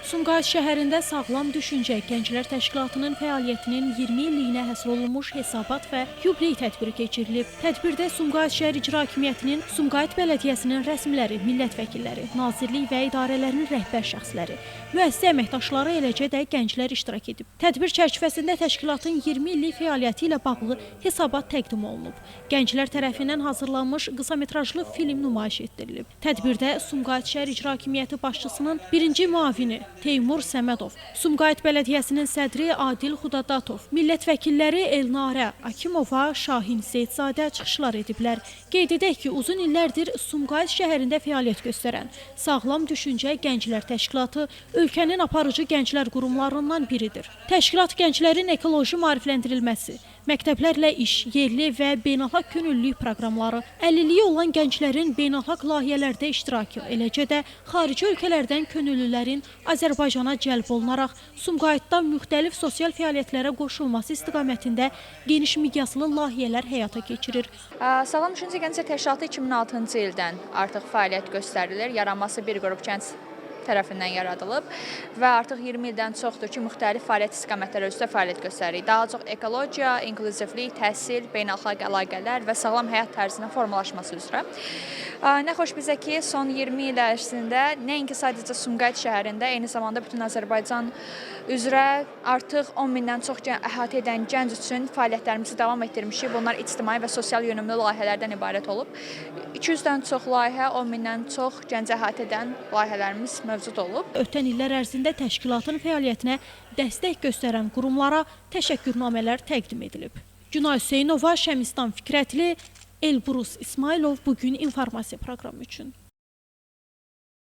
Sumqayıt şəhərində Sağlam Düşüncə Gənclər Təşkilatının fəaliyyətinin 20 illiyinə həsr olunmuş hesabat və yubiley tədbiri keçirilib. Tədbirdə Sumqayıt Şəhər İcra Hakimiyyətinin, Sumqayıt Bələdiyyəsinin rəsmiləri, millət vəkilləri, nazirlik və idarələrinin rəhbər şəxsləri, müəssisə əməkdaşları, eləcə də gənclər iştirak edib. Tədbir çərçivəsində təşkilatın 20 illik fəaliyyəti ilə bağlı hesabat təqdim olunub. Gənclər tərəfindən hazırlanmış qısametrajlı film nümayiş etdirilib. Tədbirdə Sumqayıt Şəhər İcra Hakimiyyəti başçısının birinci müavini Teymur Səmədov, Sumqayıt Bələdiyyəsinin sədri Adil Xudadatov, millət vəkilləri Elnarə Akimova, Şahin Seyidzadə çıxışlar ediblər. Qeyd edək ki, uzun illərdir Sumqayıt şəhərində fəaliyyət göstərən Sağlam Düşüncə Gənclər Təşkilatı ölkənin aparıcı gənclər qurumlarından biridir. Təşkilat gənclərin ekoloji maarifləndirilməsi, məktəblərlə iş, yerli və beynəlxalq könüllülük proqramları, 50-liyi olan gənclərin beynəlxalq layihələrdə iştirakı, eləcə də xarici ölkələrdən könüllülərin Azərbaycana cəlb olunaraq Sumqayıtda müxtəlif sosial fəaliyyətlərə qoşulması istiqamətində geniş miqyaslı layihələr həyata keçirir. Sağlam Düşüncə Gənclər Təşkilatı 2006-cı ildən artıq fəaliyyət göstərilir. Yaranması bir qrup gənc tərəfindən yaradılıb və artıq 20 ildən çoxdur ki, müxtəlif fəaliyyət istiqamətləri üzrə fəaliyyət göstəririk. Daha çox ekologiya, inklüzivlik, təhsil, beynəlxalq əlaqələr və sağlam həyat tərzinin formalaşması üzrə. Nə xoş bizə ki, son 20 il ərzində nəinki sadəcə Sumqayıt şəhərində, eyni zamanda bütün Azərbaycan üzrə artıq 10 mindən çox əhatə edən gənc üçün fəaliyyətlərimizi davam etdirmişik. Bunlar ictimai və sosial yönümlü layihələrdən ibarət olub. 200-dən çox layihə, 10 mindən çox gənc əhatə edən layihələrimiz mövcud olub. Ötən illər ərzində təşkilatın fəaliyyətinə dəstək göstərən qurumlara təşəkkürnamələr təqdim edilib. Günay Hüseynova, Şəmistan Fikrətli, Elbrus İsmailov bugün informasiya proqramı üçün.